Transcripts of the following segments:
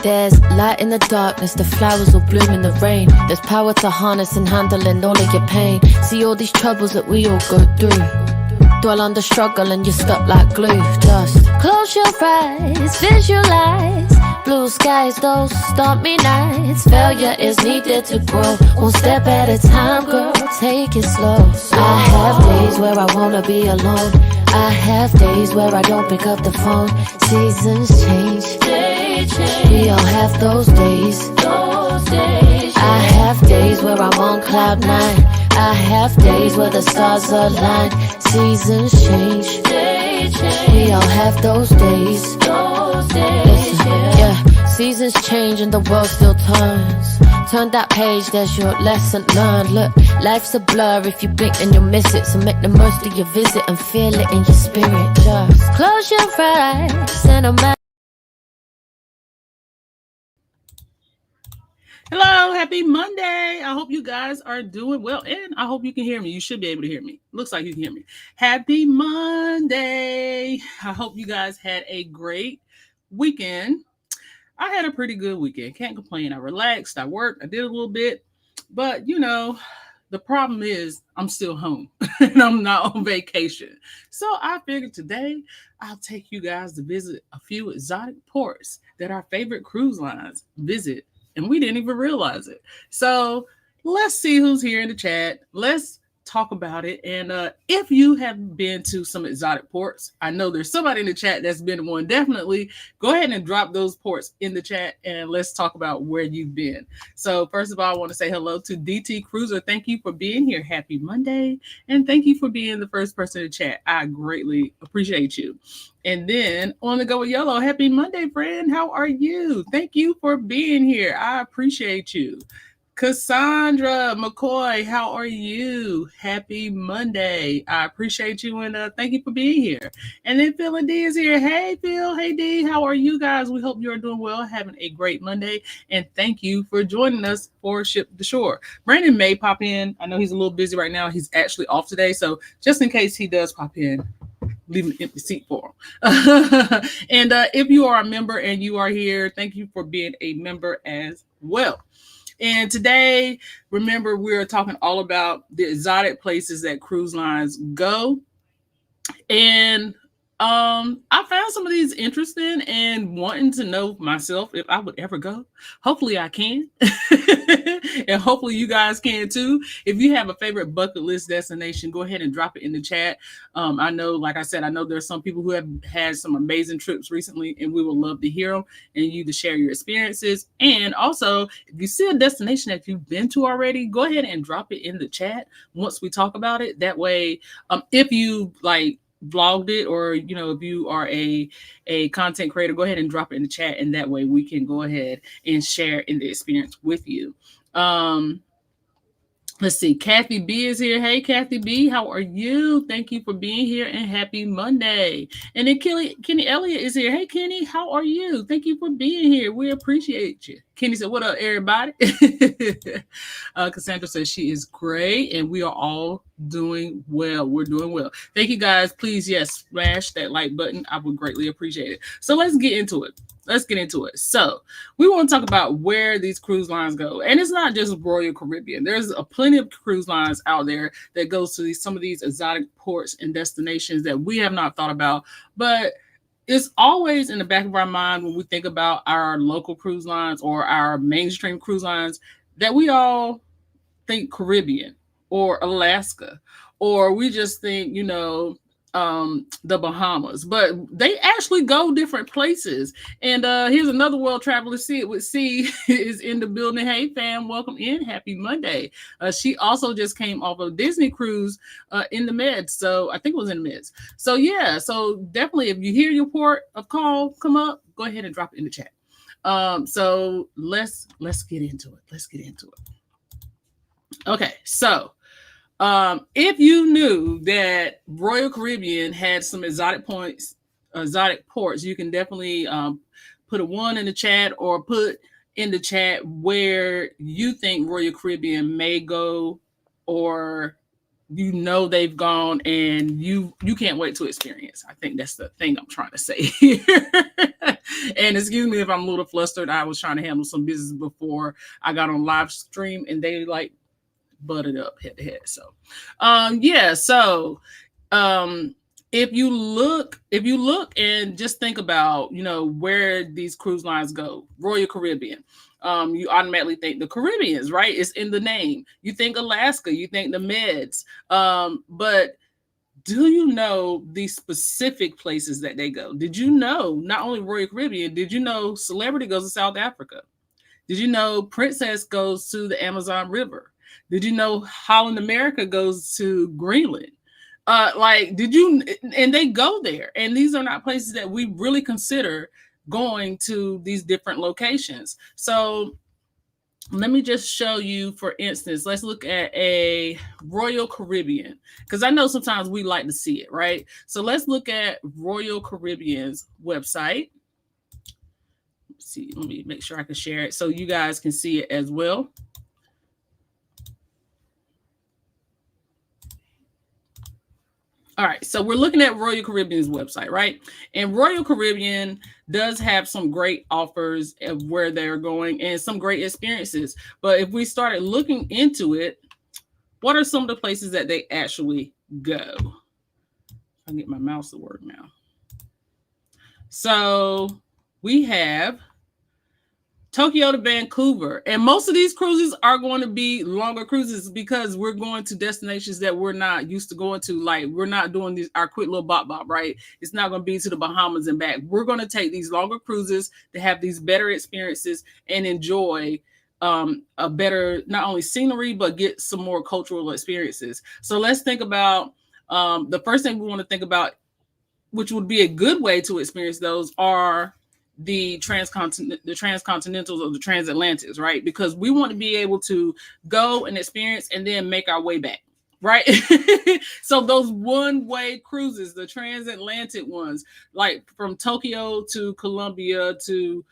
There's light in the darkness, the flowers will bloom in the rain. There's power to harness and handling all of your pain. See all these troubles that we all go through. Dwell on the struggle and you're stuck like glue. Just close your eyes, visualize blue skies, those stormy nights. Failure is needed to grow, one step at a time, girl, take it slow. I have days where I wanna be alone. I have days where I don't pick up the phone. Seasons change, we all have those days. I have days where I'm on cloud nine. I have days where the stars align. Seasons change, we all have those days. Listen, yeah, seasons change and the world still turns. Turn that page, there's your lesson learned. Look, life's a blur, if you blink then you'll miss it. So make the most of your visit and feel it in your spirit. Just close your eyes and imagine. Hello, happy Monday. I hope you guys are doing well, and I hope you can hear me. You should be able to hear me. Looks like you can hear me. Happy Monday. I hope you guys had a great weekend. I had a pretty good weekend. Can't complain. I relaxed. I worked. I did a little bit. But, you know, the problem is I'm still home and I'm not on vacation. So I figured today I'll take you guys to visit a few exotic ports that our favorite cruise lines visit. And we didn't even realize it. So let's see who's here in the chat. Let's talk about it. And if you have been to some exotic ports, I know there's somebody in the chat that's been to one. Definitely go ahead and drop those ports in the chat and let's talk about where you've been. So first of all, I want to say hello to DT Cruiser. Thank you for being here. Happy Monday. And thank you for being the first person in the chat. I greatly appreciate you. And then on the go with yellow, happy Monday, friend. How are you? Thank you for being here. I appreciate you. Cassandra McCoy, how are you? Happy Monday. I appreciate you and thank you for being here. And then Phil and D is here. Hey, Phil. Hey, D. How are you guys? We hope you're doing well, having a great Monday. And thank you for joining us for Ship to Shore. Brandon may pop in. I know he's a little busy right now. He's actually off today. So just in case he does pop in, leave an empty seat for him. And if you are a member and you are here, thank you for being a member as well. And today, remember, we're talking all about the exotic places that cruise lines go. And I found some of these interesting and wanting to know myself if I would ever go. Hopefully I can. And hopefully you guys can too. If you have a favorite bucket list destination, go ahead and drop it in the chat. I know, like I said, I know there's some people who have had some amazing trips recently, and we would love to hear them and you to share your experiences. And also, if you see a destination that you've been to already, go ahead and drop it in the chat once we talk about it. That way, if you like vlogged it, or you know, if you are a content creator, go ahead and drop it in the chat, and that way we can go ahead and share in the experience with you. Let's see, Kathy B is here. Hey, Kathy B, how are you? Thank you for being here and happy Monday. And then Kenny Elliott is here. Hey, Kenny, how are you? Thank you for being here. We appreciate you. Kenny said, what up, everybody? Cassandra says she is great, and we are all doing well. We're doing well. Thank you, guys. Please, yes, smash that like button. I would greatly appreciate it. So let's get into it. So we want to talk about where these cruise lines go. And it's not just Royal Caribbean. There's a plenty of cruise lines out there that goes to some of these exotic ports and destinations that we have not thought about. But it's always in the back of our mind when we think about our local cruise lines or our mainstream cruise lines that we all think Caribbean or Alaska, or we just think, you know, the Bahamas, but they actually go different places. And here's another world traveler, See It With C is in the building. Hey fam, welcome in. Happy Monday. She also just came off of Disney cruise in the Meds. So I think it was in the Meds. So yeah, so definitely if you hear your port of call come up, go ahead and drop it in the chat. So let's get into it. Okay, so if you knew that Royal Caribbean had some exotic ports, you can definitely put a 1 in the chat, or put in the chat where you think Royal Caribbean may go, or you know they've gone, and you can't wait to experience. I think that's the thing I'm trying to say here. And excuse me if I'm a little flustered. I was trying to handle some business before I got on live stream, and they like butted up head to head. So yeah, so if you look and just think about, you know, where these cruise lines go, Royal Caribbean, you automatically think the Caribbeans, right? It's in the name. You think Alaska, you think the Meds. But do you know the specific places that they go? Did you know not only Royal Caribbean, did you know Celebrity goes to South Africa? Did you know Princess goes to the Amazon River? Did you know Holland America goes to Greenland? Like, did you? And they go there, and these are not places that we really consider going to these different locations. So let me just show you, for instance, let's look at a Royal Caribbean, because I know sometimes we like to see it, right? So let's look at Royal Caribbean's website. Let's see, let me make sure I can share it so you guys can see it as well. All right, so we're looking at Royal Caribbean's website, right? And Royal Caribbean does have some great offers of where they're going and some great experiences. But if we started looking into it, what are some of the places that they actually go? I can get my mouse to work now. So we have Tokyo to Vancouver. And most of these cruises are going to be longer cruises because we're going to destinations that we're not used to going to. Like, we're not doing our quick little bop bop, right? It's not going to be to the Bahamas and back. We're going to take these longer cruises to have these better experiences and enjoy a better, not only scenery, but get some more cultural experiences. So let's think about the first thing we want to think about, which would be a good way to experience those, are the transcontinentals or the transatlantics, right? Because we want to be able to go and experience and then make our way back, right? So those one-way cruises, the transatlantic ones, like from Tokyo to Colombia to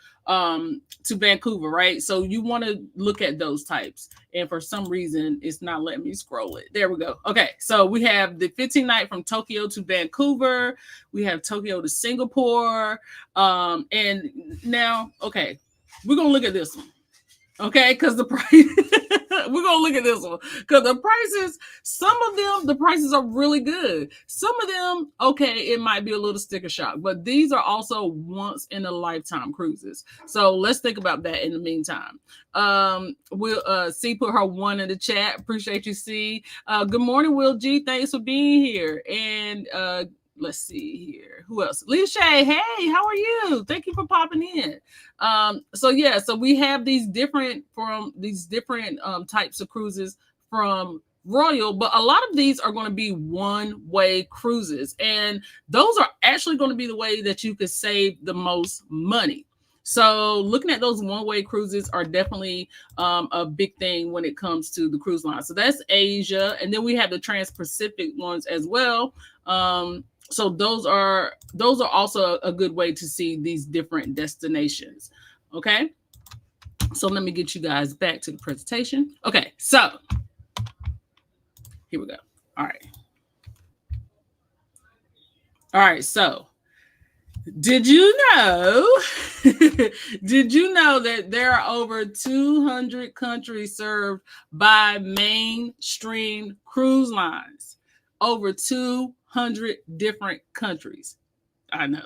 Vancouver, right? So you want to look at those types. And for some reason, it's not letting me scroll it. There we go. Okay, so we have the 15-night from Tokyo to Vancouver. We have Tokyo to Singapore. And now, okay, we're going to look at this one. Okay, because the price, we're going to look at this one. Because the prices, some of them, the prices are really good. Some of them, okay, it might be a little sticker shock. But these are also once in a lifetime cruises. So let's think about that in the meantime. We'll C put her one in the chat. Appreciate you, C. Good morning, Will G. Thanks for being here. And let's see here. Who else? Leah Shay. Hey, how are you? Thank you for popping in. So yeah, so we have these different types of cruises from Royal, but a lot of these are going to be one-way cruises, and those are actually going to be the way that you could save the most money. So looking at those one-way cruises are definitely a big thing when it comes to the cruise line. So that's Asia, and then we have the Trans-Pacific ones as well. So those are also a good way to see these different destinations. Okay. So let me get you guys back to the presentation. Okay. So here we go. All right. All right. So did you know that there are over 200 countries served by mainstream cruise lines? Over 200 different countries. I know.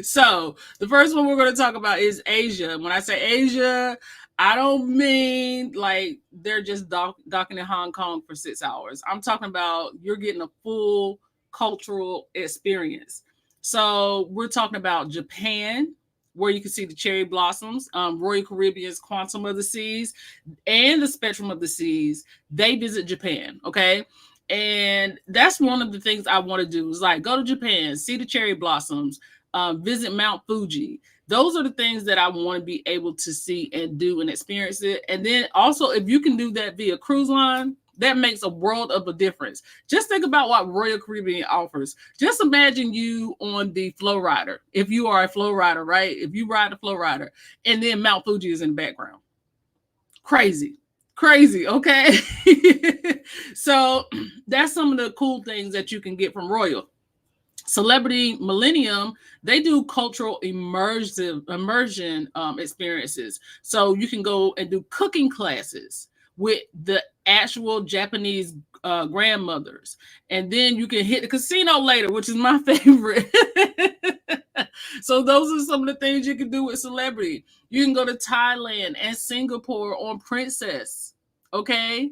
So the first one we're going to talk about is Asia. When I say Asia, I don't mean like they're just docking in Hong Kong for 6 hours. I'm talking about you're getting a full cultural experience. So we're talking about Japan, where you can see the cherry blossoms, Royal Caribbean's Quantum of the Seas, and the Spectrum of the Seas. They visit Japan, okay? And that's one of the things I want to do is like go to Japan, see the cherry blossoms, visit Mount Fuji. Those are the things that I want to be able to see and do and experience it. And then also, if you can do that via cruise line, that makes a world of a difference. Just think about what Royal Caribbean offers. Just imagine you on the Flow Rider. If you are a Flow Rider, right? If you ride a Flow Rider, and then Mount Fuji is in the background. Crazy. Crazy, okay? So that's some of the cool things that you can get from Royal. Celebrity Millennium, they do cultural immersion experiences. So you can go and do cooking classes with the actual Japanese grandmothers. And then you can hit the casino later, which is my favorite. So those are some of the things you can do with celebrity. You can go to Thailand and Singapore on Princess. Okay,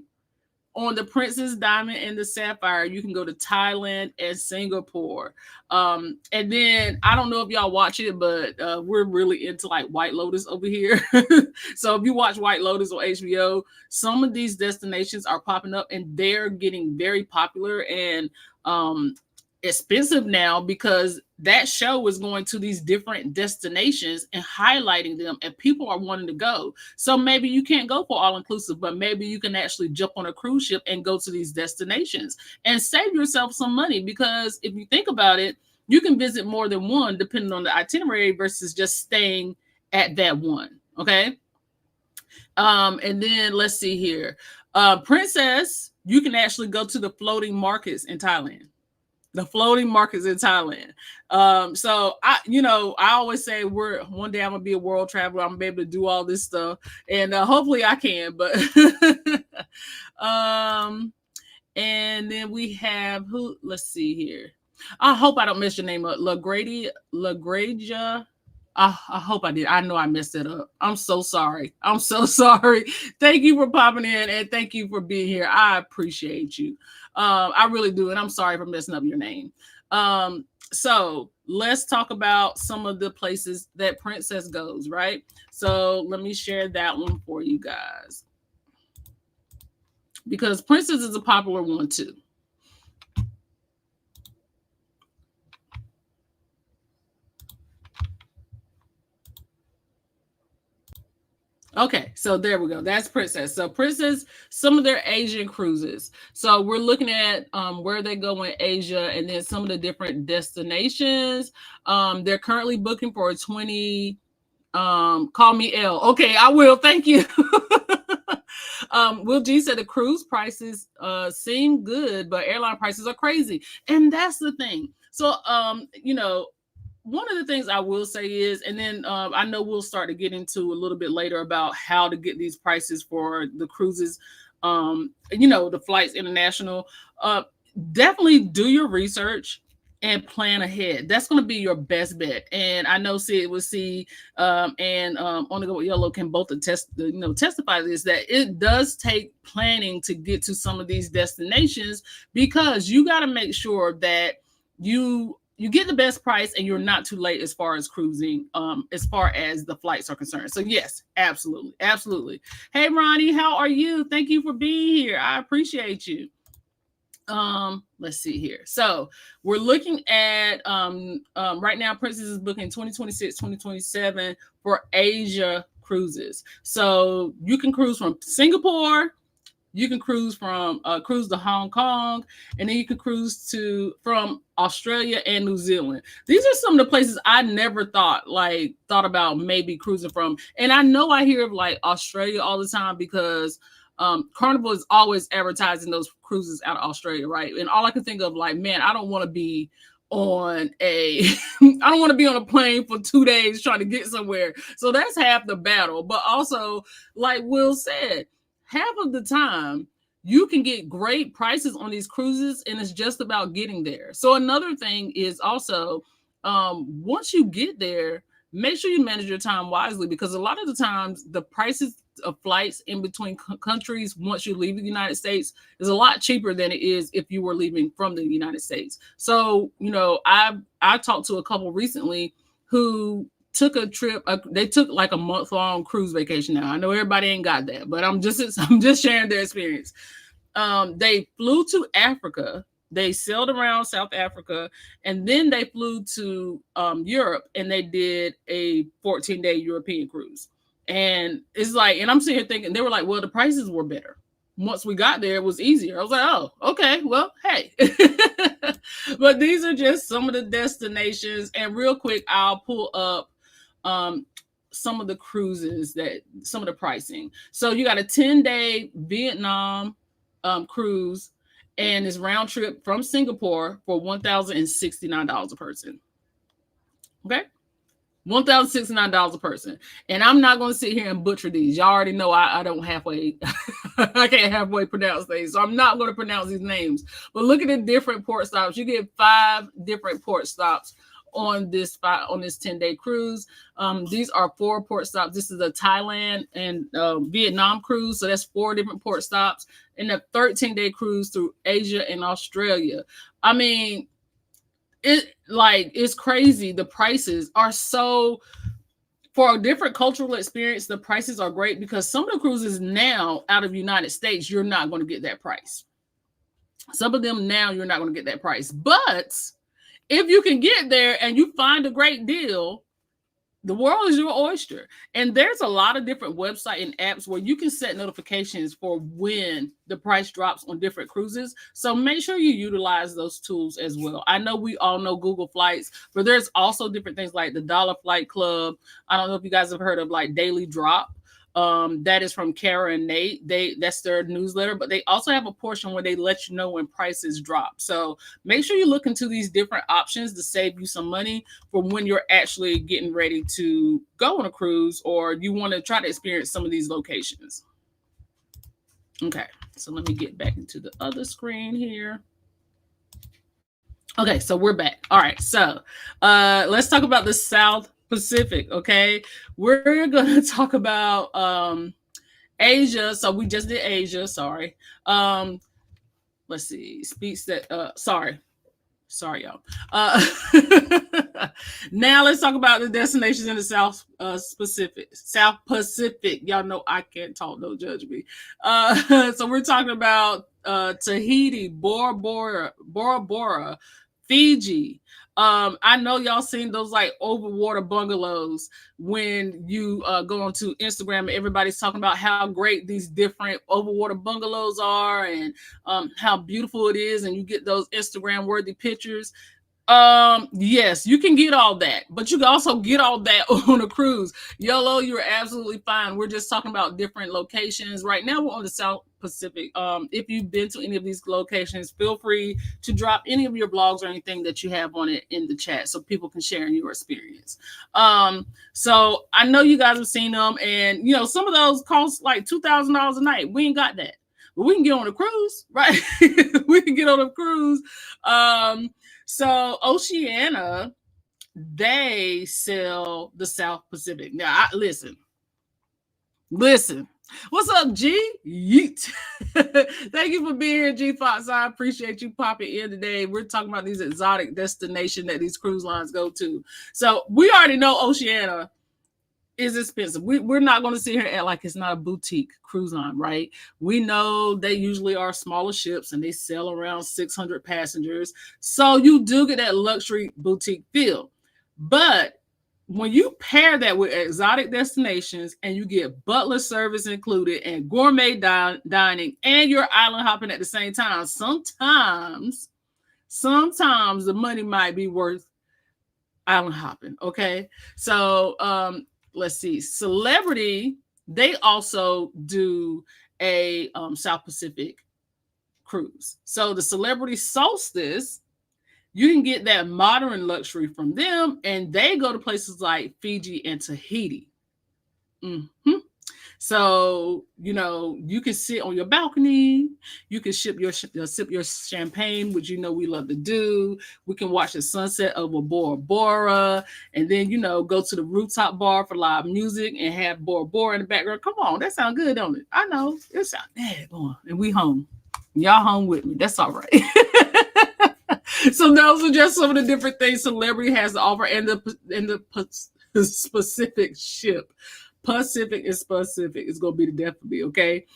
on the Princess Diamond and the Sapphire, you can go to Thailand and Singapore. And then I don't know if y'all watch it, but we're really into like White Lotus over here. So if you watch White Lotus on HBO, some of these destinations are popping up and they're getting very popular and expensive now because that show is going to these different destinations and highlighting them, and people are wanting to go. So maybe you can't go for all inclusive, but maybe you can actually jump on a cruise ship and go to these destinations and save yourself some money, because if you think about it, you can visit more than one depending on the itinerary versus just staying at that one. Okay. And then let's see here. Princess, you can actually go to the floating markets in Thailand. The floating markets in Thailand. So I always say one day I'm gonna be a world traveler. I'm gonna be able to do all this stuff, and hopefully I can. But and then we have who? Let's see here. I hope I don't mess your name up. LaGradia. I hope I did. I know I messed it up. I'm so sorry. I'm so sorry. Thank you for popping in and thank you for being here. I appreciate you. I really do. And I'm sorry for messing up your name. So let's talk about some of the places that Princess goes, right? So let me share that one for you guys, because Princess is a popular one too. Okay, so there we go. That's Princess. So Princess, some of their Asian cruises. So we're looking at where they go in Asia and then some of the different destinations. They're currently booking for a 20. Call me L. Okay, I will. Thank you. Will G said the cruise prices seem good, but airline prices are crazy. And that's the thing. So one of the things I will say is, and then I know we'll start to get into a little bit later about how to get these prices for the cruises, the flights international. Definitely do your research and plan ahead. That's going to be your best bet. And I know Sid will see and On the Go with Yellow can both testify this, that it does take planning to get to some of these destinations, because you got to make sure that you get the best price and you're not too late as far as cruising, as far as the flights are concerned. So yes, absolutely. Absolutely. Hey, Ronnie, how are you? Thank you for being here. I appreciate you. Let's see here. So we're looking at right now, Princess is booking 2026, 2027 for Asia cruises. So you can cruise from Singapore, you can cruise to Hong Kong, and then you can cruise from Australia and New Zealand. These are some of the places I never thought about maybe cruising from. And I know I hear of like Australia all the time because Carnival is always advertising those cruises out of Australia, right? And all I can think of, like, man, I don't want to be on a plane for 2 days trying to get somewhere. So that's half the battle. But also, like Will said, half of the time you can get great prices on these cruises, and it's just about getting there. So another thing is also, once you get there, make sure you manage your time wisely, because a lot of the times the prices of flights in between countries once you leave the United States is a lot cheaper than it is if you were leaving from the United States. So, I talked to a couple recently who took a trip. They took like a month-long cruise vacation. Now I know everybody ain't got that, but I'm just sharing their experience. They flew to Africa. They sailed around South Africa, and then they flew to Europe, and they did a 14-day European cruise. And it's like, and I'm sitting here thinking, they were like, well, the prices were better. Once we got there, it was easier. I was like, oh, okay, well, hey. But these are just some of the destinations. And real quick, I'll pull up some of the cruises, that some of the pricing. So you got a 10-day Vietnam cruise, and it's round trip from Singapore for $1,069 a person. Okay, $1,069 a person. And I'm not going to sit here and butcher these. Y'all already know I don't halfway, I can't halfway pronounce things. So I'm not going to pronounce these names. But look at the different port stops. You get 5 different port stops on this 10-day cruise. These are 4 port stops. This is a Thailand and Vietnam cruise. So that's 4 different port stops. And a 13-day cruise through Asia and Australia. I mean, it's crazy. The prices are so, for a different cultural experience, the prices are great, because some of the cruises now out of the United States, you're not going to get that price. Some of them now you're not going to get that price. But if you can get there and you find a great deal, the world is your oyster. And there's a lot of different websites and apps where you can set notifications for when the price drops on different cruises. So make sure you utilize those tools as well. I know we all know Google Flights, but there's also different things like the Dollar Flight Club. I don't know if you guys have heard of like Daily Drop. That is from Kara and Nate. That's their newsletter, but they also have a portion where they let you know when prices drop. So make sure you look into these different options to save you some money for when you're actually getting ready to go on a cruise, or you want to try to experience some of these locations. Okay, so let me get back into the other screen here. Okay, so we're back. All right, so let's talk about the South Pacific. Okay, we're gonna talk about Asia. So we just did Asia. Sorry. Let's see. Speaks that. Sorry, y'all. Now let's talk about the destinations in the South Pacific. South Pacific. Y'all know I can't talk. Don't judge me. So we're talking about Tahiti, Bora Bora, Fiji. I know y'all seen those like overwater bungalows when you go onto Instagram and everybody's talking about how great these different overwater bungalows are and how beautiful it is, and you get those Instagram worthy pictures. Yes, you can get all that, but you can also get all that on a cruise. YOLO, you're absolutely fine. We're just talking about different locations. Right now, we're on the South Pacific. If you've been to any of these locations, feel free to drop any of your blogs or anything that you have on it in the chat so people can share in your experience. So I know you guys have seen them, and you know, some of those cost like $2,000 a night. We ain't got that, but we can get on a cruise, right? We can get on a cruise. So Oceania, they sell the South Pacific. Now, listen. What's up, G? Yeet. Thank you for being here, G Fox. I appreciate you popping in today. We're talking about these exotic destinations that these cruise lines go to. So we already know Oceania is expensive. We're not going to sit here and act like it's not a boutique cruise line, right? We know they usually are smaller ships and they sell around 600 passengers. So you do get that luxury boutique feel. But when you pair that with exotic destinations and you get butler service included and gourmet dining and you're island hopping at the same time, sometimes the money might be worth island hopping. Okay. So, let's see. Celebrity, they also do a South Pacific cruise. So the Celebrity Solstice, you can get that modern luxury from them, and they go to places like Fiji and Tahiti. Mm-hmm. So, you know, you can sit on your balcony. You can sip your champagne, which you know we love to do. We can watch the sunset over Bora Bora, and then, you know, go to the rooftop bar for live music and have Bora Bora in the background. Come on, that sounds good, don't it? I know. It sounds bad. And we home. Y'all home with me. That's all right. So those are just some of the different things Celebrity has to offer, and the specific ship. Pacific is specific. It's going to be the death of me, okay?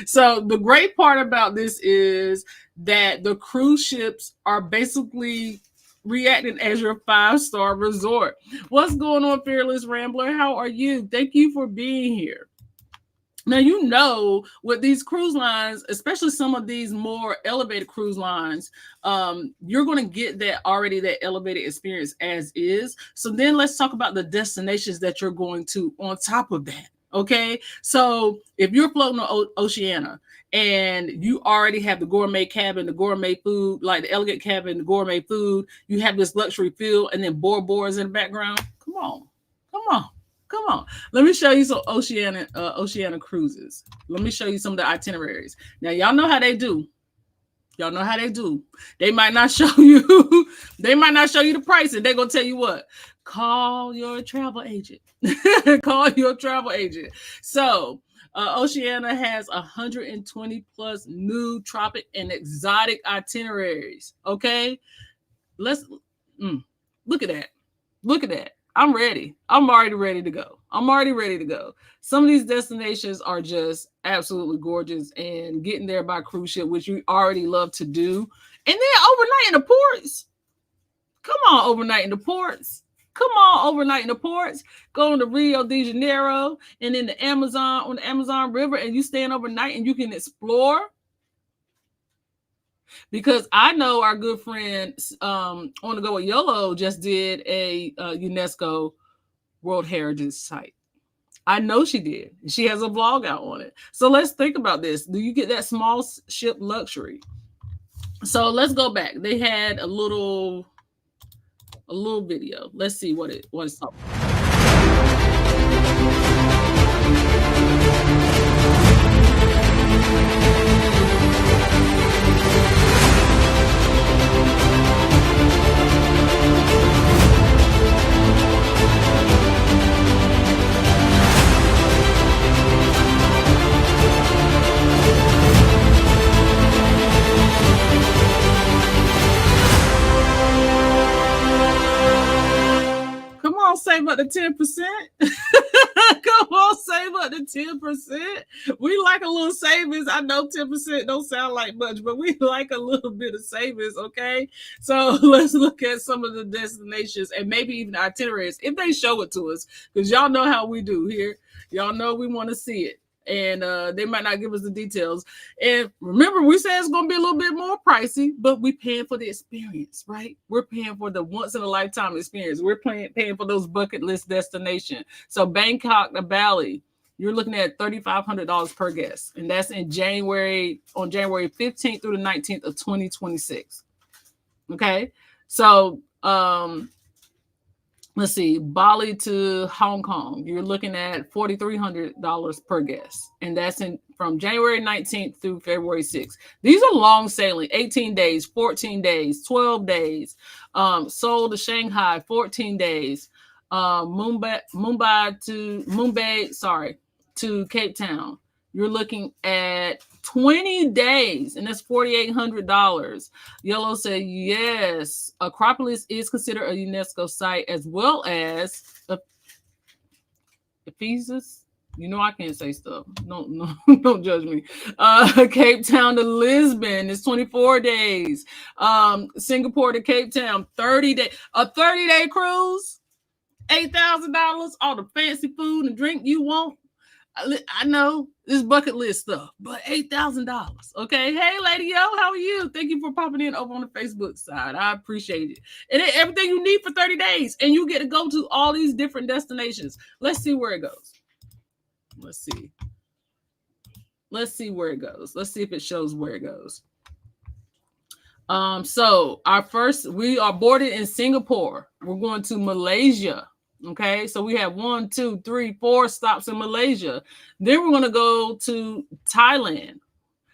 So the great part about this is that the cruise ships are basically reacting as your 5-star resort. What's going on, Fearless Rambler? How are you? Thank you for being here. Now, with these cruise lines, especially some of these more elevated cruise lines, you're going to get that elevated experience as is. So then let's talk about the destinations that you're going to on top of that. Okay. So if you're floating on Oceania and you already have the gourmet cabin, the gourmet food, like the elegant cabin, the gourmet food, you have this luxury feel, and then boards in the background. Come on. Come on. Let me show you some Oceania cruises. Let me show you some of the itineraries. Now, y'all know how they do. They might not show you. They might not show you the pricing. They're gonna tell you what. Call your travel agent. Call your travel agent. So, Oceania has 120 plus new tropic and exotic itineraries. Okay, let's look at that. Look at that. I'm ready. I'm already ready to go. Some of these destinations are just absolutely gorgeous, and getting there by cruise ship, which we already love to do. And then overnight in the ports. Come on, overnight in the ports. Going to Rio de Janeiro and then on the Amazon River, and you staying overnight and you can explore. Because I know our good friend On the Go with YOLO just did a UNESCO World Heritage Site. I know she did. She has a vlog out on it. So let's think about this. Do you get that small ship luxury? So let's go back. They had a little video. Let's see what it's talking about. Save up to 10%. Come on, save up to 10%. We like a little savings. I know 10% don't sound like much, but we like a little bit of savings, okay? So let's look at some of the destinations and maybe even itineraries if they show it to us, because y'all know how we do here. Y'all know we want to see it. And they might not give us the details. And remember, we said it's going to be a little bit more pricey, but we're paying for the experience, right? We're paying for the once-in-a-lifetime experience. We're paying for those bucket list destinations. So Bangkok to Bali, you're looking at $3,500 per guest. And that's on January 15th through the 19th of 2026. Okay? So, let's see, Bali to Hong Kong, you're looking at $4,300 per guest. And that's from January 19th through February 6th. These are long sailing, 18 days, 14 days, 12 days. Seoul to Shanghai, 14 days. Mumbai to Cape Town. You're looking at 20 days, and that's $4,800. Yellow said, yes, Acropolis is considered a UNESCO site, as well as Ephesus. You know I can't say stuff. Don't judge me. Cape Town to Lisbon is 24 days. Singapore to Cape Town, 30 days. A 30-day cruise, $8,000. All the fancy food and drink you want. I know this bucket list stuff, but $8,000. Okay. Hey, Lady Yo, how are you? Thank you for popping in over on the Facebook side. I appreciate it. And then everything you need for 30 days, and you get to go to all these different destinations. Let's see where it goes. Let's see where it goes. Let's see if it shows where it goes. So we are boarded in Singapore. We're going to Malaysia. Okay, so we have 1, 2, 3, 4 stops in Malaysia. Then we're going to go to Thailand.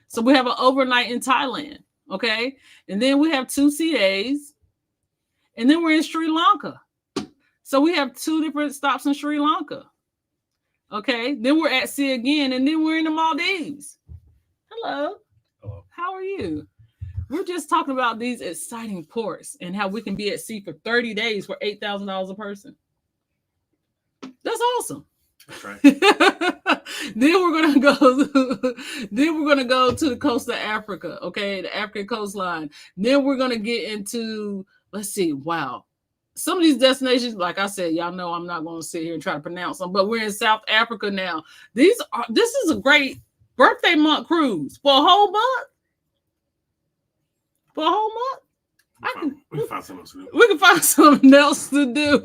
So we have an overnight in Thailand. Okay, and then we have 2 CAs. And then we're in Sri Lanka. So we have 2 different stops in Sri Lanka. Okay, then we're at sea again, and then we're in the Maldives. Hello. Hello. How are you? We're just talking about these exciting ports and how we can be at sea for 30 days for $8,000 a person. That's awesome. That's right. Then we're gonna go to the coast of Africa, okay, the African coastline. Then we're gonna get into, let's see, wow, some of these destinations, like I said, y'all know I'm not going to sit here and try to pronounce them, but we're in South Africa now. This is a great birthday month cruise for a whole month. For a whole month, we can find something else to do. We can find something else to do.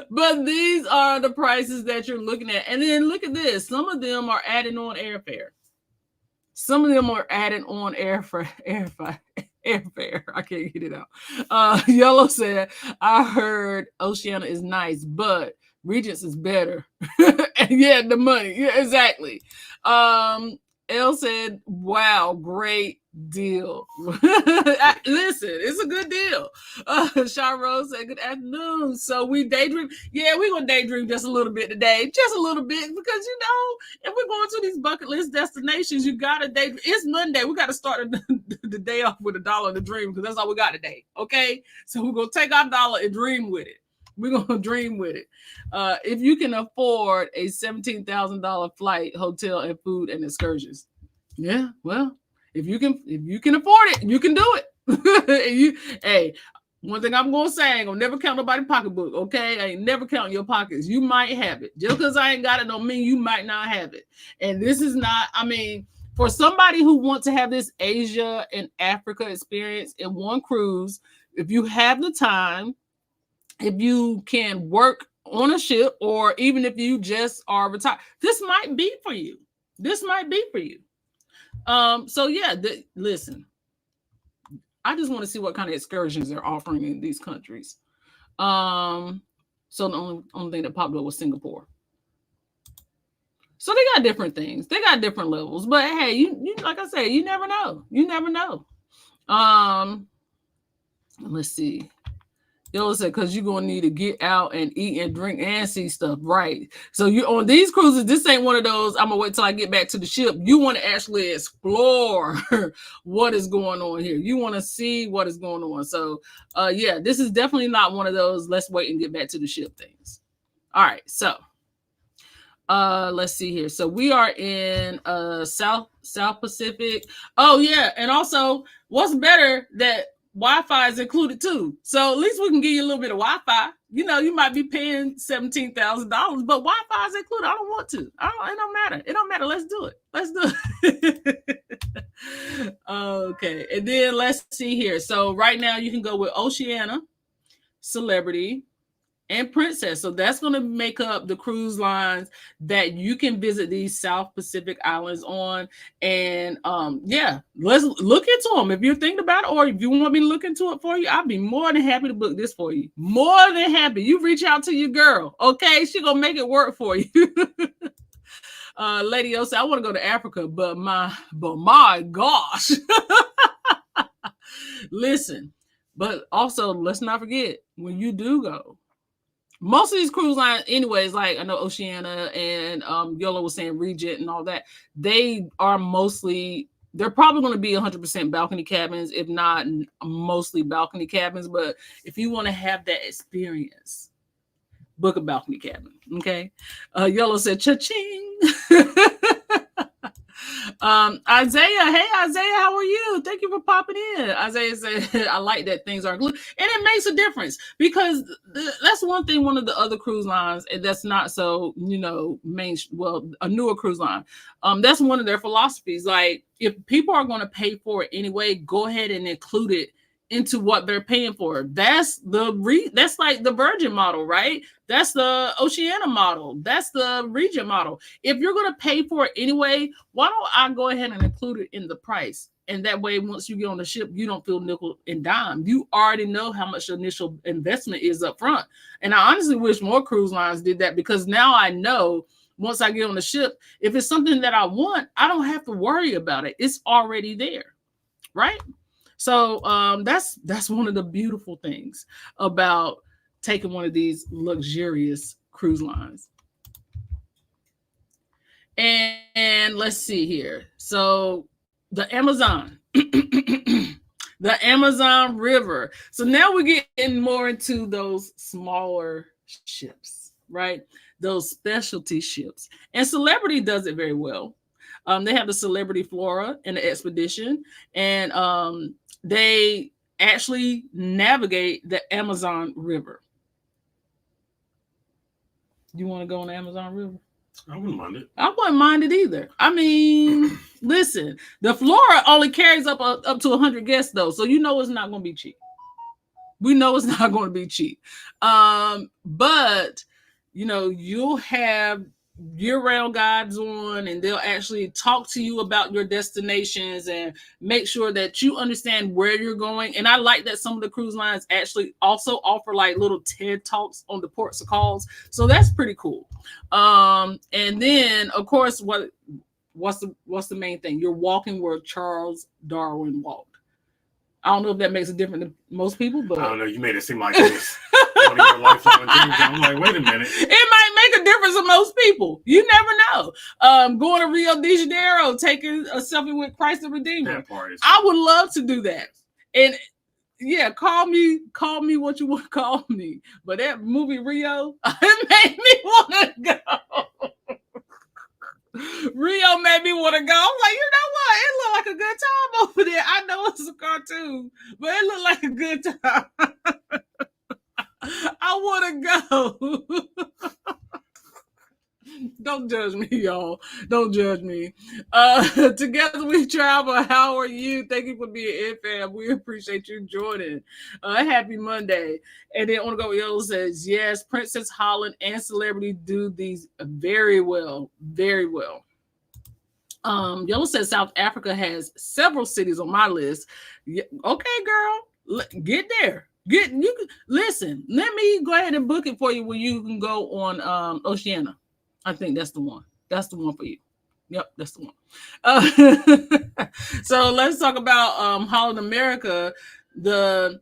But these are the prices that you're looking at. And then look at this. Some of them are adding on airfare. Some of them are adding on airfare. I can't get it out. Yellow said, I heard Oceania is nice, but Regents is better. And yeah, the money. Yeah, exactly. Elle said, wow, great deal. Listen, it's a good deal. Shaw Rose said, good afternoon. So we daydream. Yeah, we're going to daydream just a little bit today. Just a little bit. Because, you know, if we're going to these bucket list destinations, you got to daydream. It's Monday. We got to start the day off with $1 to dream because that's all we got today. Okay? So we're going to take our dollar and dream with it. We're going to dream with it. If you can afford a $17,000 flight, hotel, and food and excursions. Yeah, well, if you can afford it, you can do it. Hey, one thing I'm going to say, I ain't going to never count nobody's pocketbook, okay? I ain't never counting your pockets. You might have it. Just because I ain't got it don't mean you might not have it. And this is not, I mean, for somebody who wants to have this Asia and Africa experience in one cruise, if you have the time, if you can work on a ship, or even if you just are retired, this might be for you. This might be for you. So yeah, listen, I just want to see what kind of excursions they're offering in these countries. So the only thing that popped up was Singapore. So they got different things. They got different levels. But hey, you like I said, you never know. You never know. Let's see. Yellow said, because you're going to need to get out and eat and drink and see stuff. Right. So you on these cruises, this ain't one of those, I'm going to wait till I get back to the ship. You want to actually explore what is going on here. You want to see what is going on. So, yeah, this is definitely not one of those let's wait and get back to the ship things. All right. So, let's see here. So we are in South Pacific. Oh, yeah. And also, what's better that Wi-Fi is included too. So at least we can give you a little bit of Wi-Fi. You know, you might be paying $17,000, but Wi-Fi is included. I don't want to. It don't matter. It don't matter. Let's do it. Let's do it. Okay. And then let's see here. So right now you can go with Oceania, Celebrity, and Princess. So that's going to make up the cruise lines that you can visit these South Pacific islands on. And yeah, let's look into them. If you're thinking about it, or if you want me to look into it for you, I'll be more than happy to book this for you. More than happy. You reach out to your girl, okay? She gonna make it work for you. Lady O said, I want to go to Africa, but my gosh. Listen, but also let's not forget, when you do go, most of these cruise lines, anyways, like I know Oceania and Yola was saying Regent and all that, they are mostly, they're probably going to be 100% balcony cabins, if not mostly balcony cabins. But if you want to have that experience, book a balcony cabin, okay? Yellow said, cha-ching. Isaiah, hey Isaiah, how are you? Thank you for popping in. Isaiah said, I like that things are included, and it makes a difference because that's one thing. One of the other cruise lines, and that's not so, you know, a newer cruise line. That's one of their philosophies. Like, if people are going to pay for it anyway, go ahead and include it into what they're paying for. That's that's like the Virgin model, right? That's the Oceania model. That's the Regent model. If you're going to pay for it anyway, why don't I go ahead and include it in the price? And that way, once you get on the ship, you don't feel nickel and dime. You already know how much your initial investment is up front. And I honestly wish more cruise lines did that, because now I know once I get on the ship, if it's something that I want, I don't have to worry about it. It's already there, right? So that's one of the beautiful things about taking one of these luxurious cruise lines. And let's see here. So the Amazon, the Amazon River. So now we're getting more into those smaller ships, right? Those specialty ships. And Celebrity does it very well. They have the Celebrity Flora and the Expedition, and they actually navigate the Amazon River. You want to go on the Amazon River? I wouldn't mind it. I wouldn't mind it either. I mean, listen, the Flora only carries up to 100 guests though, so you know it's not going to be cheap. We know it's not going to be cheap. But you know, you'll have year-round guides on, and they'll actually talk to you about your destinations and make sure that you understand where you're going. And I like that some of the cruise lines actually also offer like little TED Talks on the ports of calls. So that's pretty cool. And then of course, what's the main thing? You're walking where Charles Darwin walked. I don't know if that makes a difference to most people, but I don't know. You made it seem like this. I'm like, wait a minute. It might make a difference to most people. You never know. Going to Rio de Janeiro, taking a selfie with Christ the Redeemer. That part is I would love to do that. And yeah, call me what you want to call me. But that movie Rio, it made me want to go. Rio made me want to go. I'm like, you know what? It looked like a good time over there. I know it's a cartoon, but it looked like a good time. I want to go. Don't judge me, y'all. Don't judge me. Together we travel. How are you? Thank you for being in, fam. We appreciate you joining. Happy Monday. And then On Go Yellow says, yes, Princess Holland and Celebrity do these very well. Very well. Yellow says South Africa has several cities on my list. Okay, girl. Get there. Listen, let me go ahead and book it for you where you can go on Oceania. I think that's the one. That's the one for you. Yep, that's the one. So let's talk about Holland America. The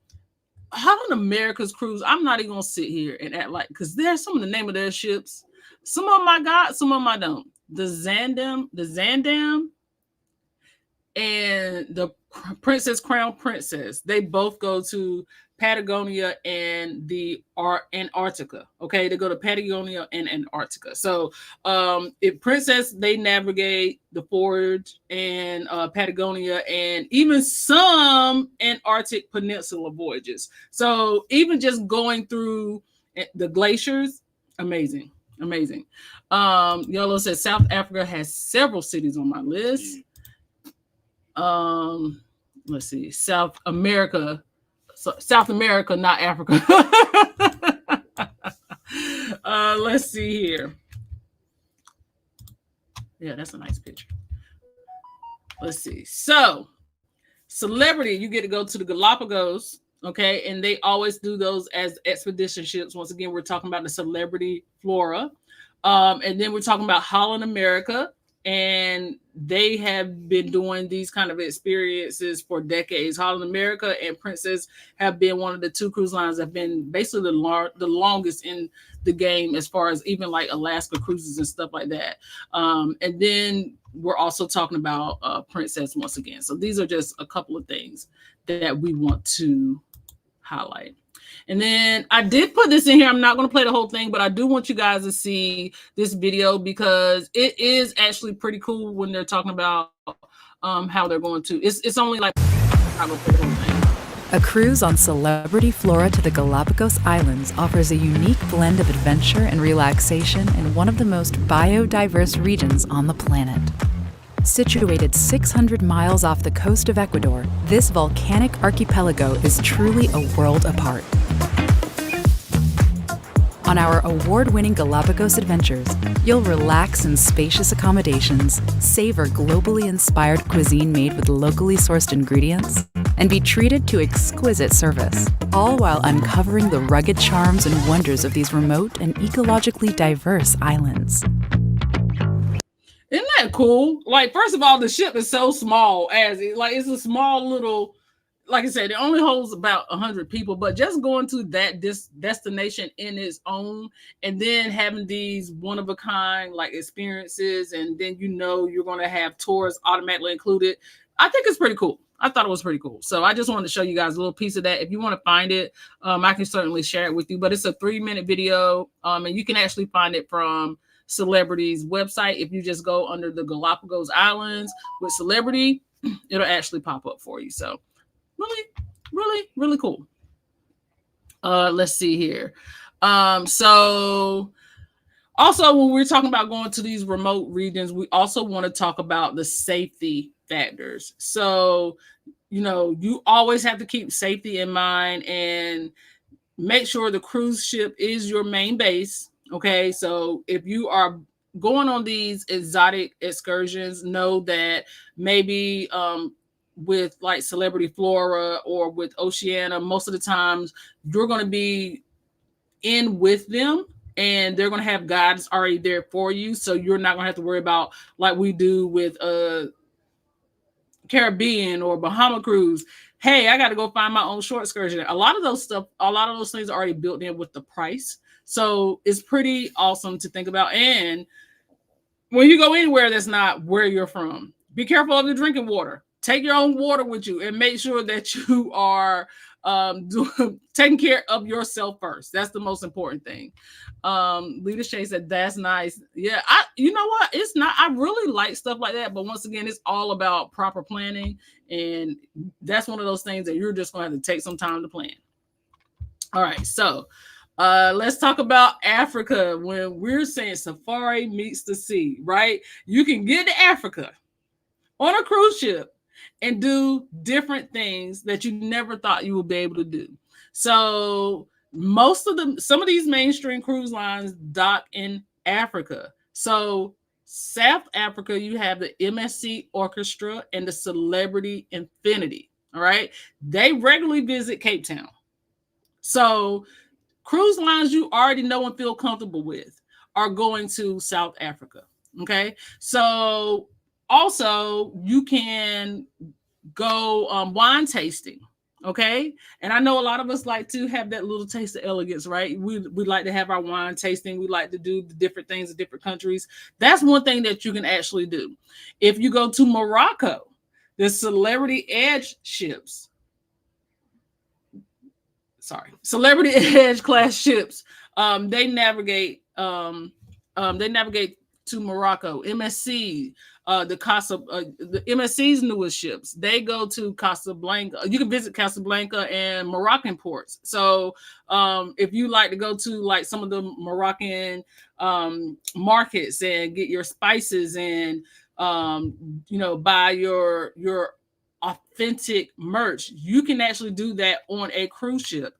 Holland America's cruise. I'm not even gonna sit here and act like, because there's some of the name of their ships. Some of them I got, some of them I don't. The Zandam, and the Crown Princess. They both go to Patagonia and the Antarctica. Okay, they go to Patagonia and Antarctica. So if Princess, they navigate the Forge and Patagonia and even some Antarctic Peninsula voyages. So even just going through the glaciers, amazing. Yellow says South Africa has several cities on my list. Let's see, South America, not Africa. Let's see here. Yeah, that's a nice picture. Let's see. So, Celebrity, you get to go to the Galapagos, okay? And they always do those as expedition ships. Once again, we're talking about the Celebrity Flora. And then we're talking about Holland America. And they have been doing these kind of experiences for decades. Holland America and Princess have been one of the two cruise lines that have been basically the longest in the game as far as even like Alaska cruises and stuff like that. And then we're also talking about Princess once again. So these are just a couple of things that we want to highlight. And then I did put this in here. I'm not going to play the whole thing, but I do want you guys to see this video because it is actually pretty cool when they're talking about how they're going to. It's only like I'm going to play the whole thing. A cruise on Celebrity Flora to the Galapagos Islands offers a unique blend of adventure and relaxation in one of the most biodiverse regions on the planet. Situated 600 miles off the coast of Ecuador, this volcanic archipelago is truly a world apart. On our award-winning Galapagos adventures, you'll relax in spacious accommodations, savor globally inspired cuisine made with locally sourced ingredients, and be treated to exquisite service, all while uncovering the rugged charms and wonders of these remote and ecologically diverse islands. Isn't that cool? Like, first of all, the ship is so small, it's a small little, like I said, it only holds about 100 people, but just going to this destination in its own, and then having these one-of-a-kind like experiences, and then you're going to have tours automatically included. I think it's pretty cool. I thought it was pretty cool. So I just wanted to show you guys a little piece of that. If you want to find it, I can certainly share it with you, but it's a 3-minute video, and you can actually find it from Celebrity's website. If you just go under the Galapagos Islands with Celebrity, it'll actually pop up for you. So really, really cool. Let's see here. So also when we're talking about going to these remote regions, we also want to talk about the safety factors. So, you always have to keep safety in mind and make sure the cruise ship is your main base. Okay. So if you are going on these exotic excursions, know that maybe with like Celebrity Flora or with Oceania, most of the times you're going to be in with them and they're going to have guides already there for you. So you're not going to have to worry about like we do with Caribbean or Bahama cruise. Hey, I got to go find my own short excursion. A lot of those things are already built in with the price. So it's pretty awesome to think about. And when you go anywhere that's not where you're from, be careful of the drinking water. Take your own water with you and make sure that you are taking care of yourself first. That's the most important thing. Lita Shay said, that's nice. Yeah, you know what? It's not, I really like stuff like that. But once again, it's all about proper planning. And that's one of those things that you're just going to have to take some time to plan. All right. So let's talk about Africa. When we're saying safari meets the sea, right? You can get to Africa on a cruise ship and do different things that you never thought you would be able to do. So some of these mainstream cruise lines dock in Africa. So South Africa, you have the MSC Orchestra and the Celebrity Infinity. All right. They regularly visit Cape Town. So cruise lines you already know and feel comfortable with are going to South Africa. Okay. So also you can go wine tasting. Okay. And I know a lot of us like to have that little taste of elegance, right? We like to have our wine tasting. We like to do the different things in different countries. That's one thing that you can actually do. If you go to Morocco, the Celebrity Edge ships, Celebrity Edge class ships, they navigate to Morocco. MSC, the MSC's newest ships, they go to Casablanca. You can visit Casablanca and Moroccan ports. So if you like to go to like some of the Moroccan markets and get your spices and buy your authentic merch, you can actually do that on a cruise ship.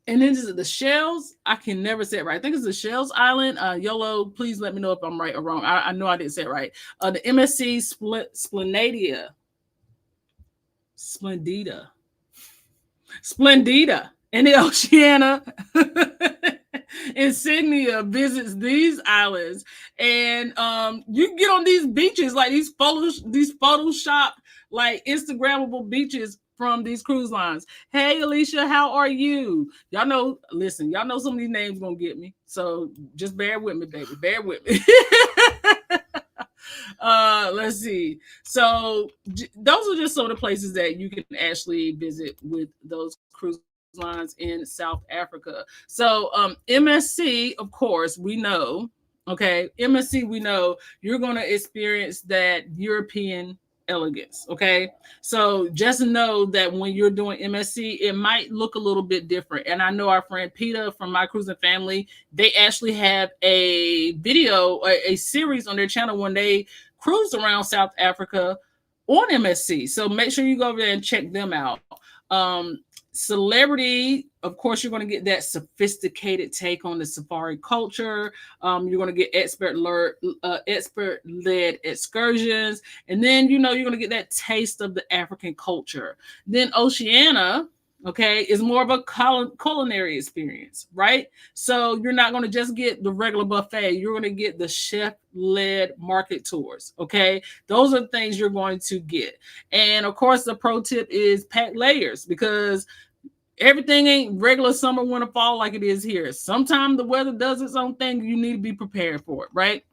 And then is it the Shells? I can never say it right. I think it's the Shells Island. YOLO, please let me know if I'm right or wrong. I know I didn't say it right. The MSC Splendida, and the Oceania Insignia visits these islands, and you can get on these beaches, like these Photoshop, like Instagrammable beaches from these cruise lines. Hey, Alicia, how are you? Y'all know some of these names gonna get me, so just bear with me, baby. Bear with me. Let's see. So those are just some of the places that you can actually visit with those cruise lines in South Africa. So MSC, of course, we know. Okay, MSC, we know you're going to experience that European elegance. Okay, so just know that when you're doing MSC, it might look a little bit different. And I know our friend Peter from My Cruising Family, they actually have a video, a series on their channel when they cruise around South Africa on MSC. So make sure you go over there and check them out. Celebrity, of course, you're going to get that sophisticated take on the safari culture. You're going to get expert-led excursions. And then, you're going to get that taste of the African culture. Then Oceania, okay, is more of a culinary experience, right? So you're not going to just get the regular buffet. You're going to get the chef-led market tours, okay? Those are the things you're going to get. And, of course, the pro tip is pack layers, because everything ain't regular summer, winter, fall like it is here. Sometimes the weather does its own thing. You need to be prepared for it, right?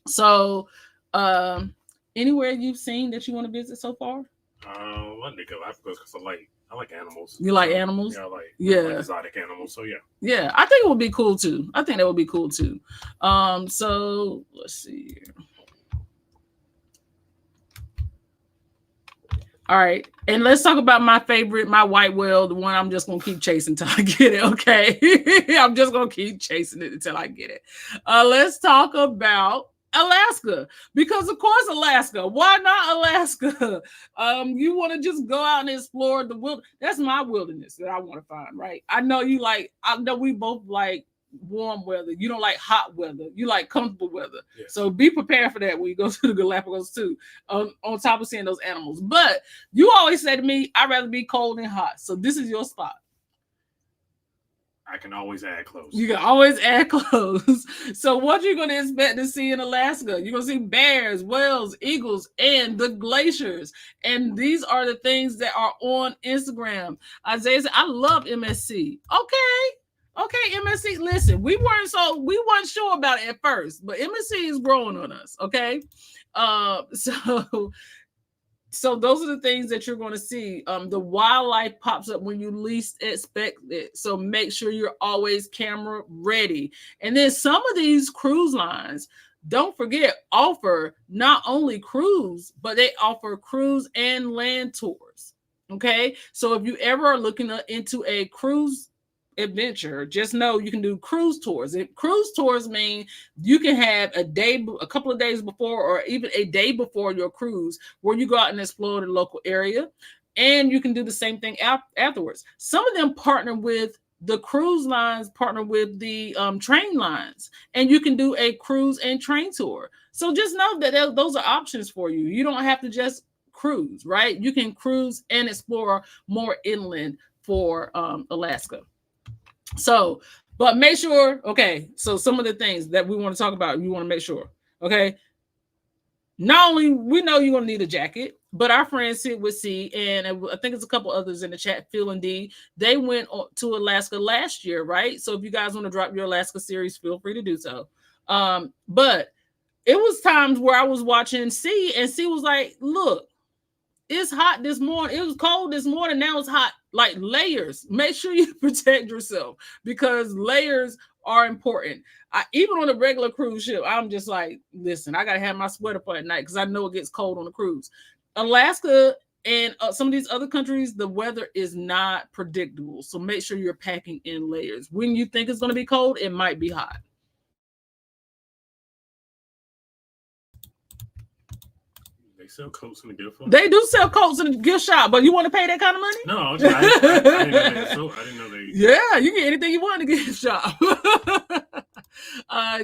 So, anywhere you've seen that you want to visit so far? Let me go Africa because I like animals. You like animals? Yeah, I like exotic animals. So yeah. Yeah, I think it would be cool too. So let's see here. All right. And let's talk about my favorite, my white whale, the one I'm just going to keep chasing until I get it. Okay. I'm just going to keep chasing it until I get it. Let's talk about Alaska, because of course, Alaska. Why not Alaska? You want to just go out and explore the wilderness. That's my wilderness that I want to find, right? I know we both like warm weather. You don't like hot weather. You like comfortable weather. Yes. So be prepared for that when you go to the Galapagos too, on top of seeing those animals. But you always say to me, I'd rather be cold than hot. So this is your spot. I can always add clothes. You can always add clothes. So what you're going to expect to see in Alaska? You're going to see bears, whales, eagles, and the glaciers. And these are the things that are on Instagram. Isaiah said, I love MSC. Okay, MSC. Listen, we weren't sure about it at first, but MSC is growing on us. Okay, so those are the things that you're going to see. The wildlife pops up when you least expect it, so make sure you're always camera ready. And then some of these cruise lines, don't forget, offer not only cruise, but they offer cruise and land tours. Okay, so if you ever are looking into a cruise adventure, just know you can do cruise tours. And cruise tours mean you can have a couple of days before, or even a day before your cruise, where you go out and explore the local area, and you can do the same thing afterwards. Some of them partner with the cruise lines, partner with the train lines, and you can do a cruise and train tour. So just know that those are options for you. You don't have to just cruise, right? You can cruise and explore more inland for Alaska. So, but make sure, okay, so some of the things that we want to talk about, you want to make sure, okay, not only we know you're going to need a jacket, but our friends Sid with C, and I think it's a couple others in the chat, Phil and D, they went to Alaska last year, right? So if you guys want to drop your Alaska series, feel free to do so. But it was times where I was watching C, and C was like, look, it's hot this morning. It was cold this morning. Now it's hot. Like, layers. Make sure you protect yourself, because layers are important. Even on a regular cruise ship, I'm just like, listen, I got to have my sweater for at night, because I know it gets cold on the cruise. Alaska and some of these other countries, the weather is not predictable. So make sure you're packing in layers. When you think it's going to be cold, it might be hot. They sell coats in the gift shop. They do sell coats in the gift shop, but you want to pay that kind of money? No, I didn't know they. Yeah, you get anything you want in the gift shop.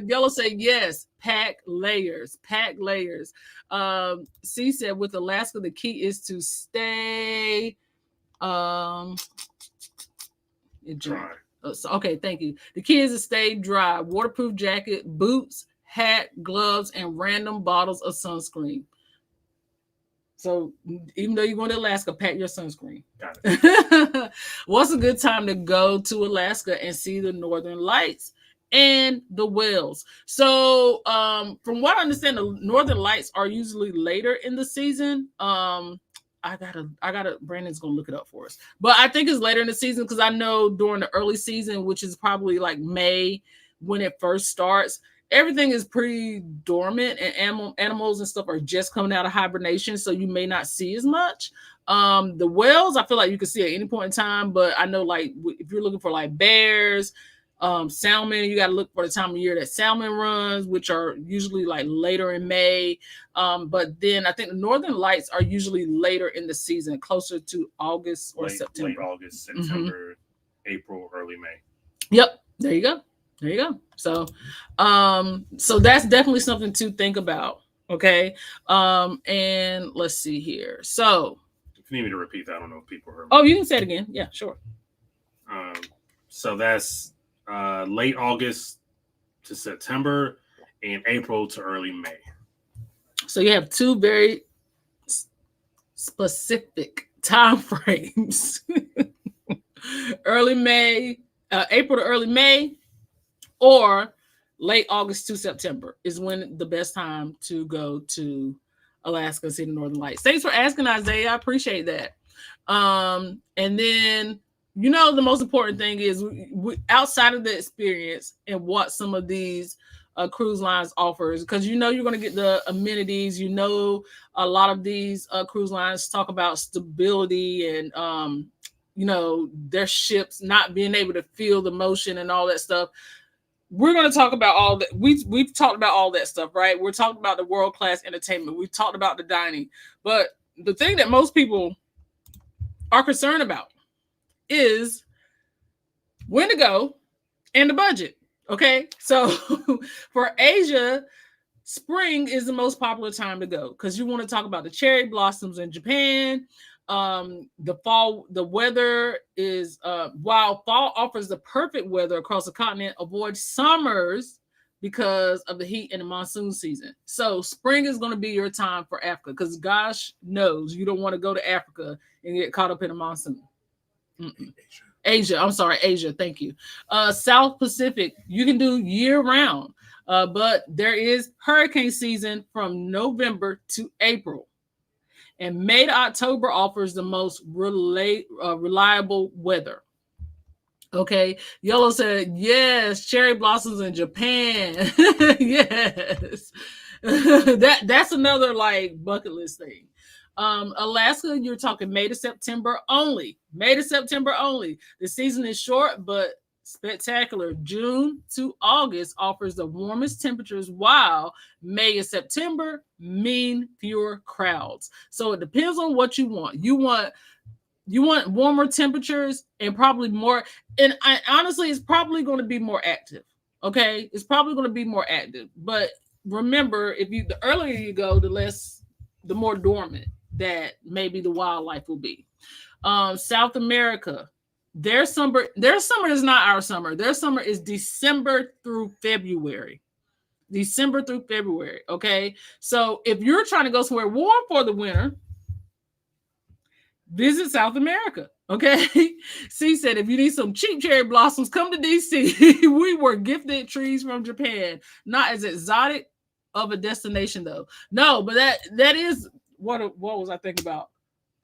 Yellow said yes. Pack layers. Pack layers. C said with Alaska, the key is to stay Dry. Okay, thank you. The key is to stay dry. Waterproof jacket, boots, hat, gloves, and random bottles of sunscreen. So even though you're going to Alaska, pack your sunscreen. Got it. What's a good time to go to Alaska and see the Northern Lights and the whales? So from what I understand, the Northern Lights are usually later in the season. I gotta, Brandon's gonna look it up for us. But I think it's later in the season, because I know during the early season, which is probably like May when it first starts, everything is pretty dormant, and animals and stuff are just coming out of hibernation, so you may not see as much. The whales, I feel like you can see at any point in time, but I know, like, if you're looking for like bears, salmon, you got to look for the time of year that salmon runs, which are usually like later in May. But then I think the Northern Lights are usually later in the season, closer to August or September. Late August, September, April, early May. Yep, there you go. There you go. So, so that's definitely something to think about. Okay. And let's see here. So, if you need me to repeat that, I don't know if people heard me. Oh, you can say it again. Yeah, sure. So that's late August to September, and April to early May. So you have two very specific time frames. Early May, April to early May, or late August to September is when the best time to go to Alaska and see the Northern Lights. Thanks for asking, Isaiah. I appreciate that. And then, you know, the most important thing is we outside of the experience and what some of these cruise lines offers, because you know you're going to get the amenities. You know, a lot of these cruise lines talk about stability and you know, their ships not being able to feel the motion and all that stuff. We're going to talk about all that. We've talked about all that stuff, right? We're talking about the world-class entertainment. We've talked about the dining. But the thing that most people are concerned about is when to go and the budget. Okay. So for Asia, spring is the most popular time to go because you want to talk about the cherry blossoms in Japan. The fall, the weather is while fall offers the perfect weather across the continent, avoid summers because of the heat and the monsoon season. So spring is going to be your time for Africa, because gosh knows you don't want to go to Africa and get caught up in a monsoon. Asia, I'm sorry, Asia, thank you. South Pacific, you can do year round, but there is hurricane season from November to April. And May to October offers the most reliable weather. Okay, Yellow said, yes, cherry blossoms in Japan. Yes. That's another like bucket list thing. Alaska, you're talking May to September only. May to September only. The season is short, but spectacular. June to August offers the warmest temperatures, while May and September mean fewer crowds. So it depends on what you want. You want warmer temperatures and probably more. And honestly, it's probably going to be more active. Okay, it's probably going to be more active. But remember, the earlier you go, the more dormant that maybe the wildlife will be. South America, their summer is not our summer. Their summer is December through February. December through February. Okay, so if you're trying to go somewhere warm for the winter, visit South America. Okay. C said, if you need some cheap cherry blossoms, come to DC. We were gifted trees from Japan. Not as exotic of a destination though. No, but that is what was I thinking about?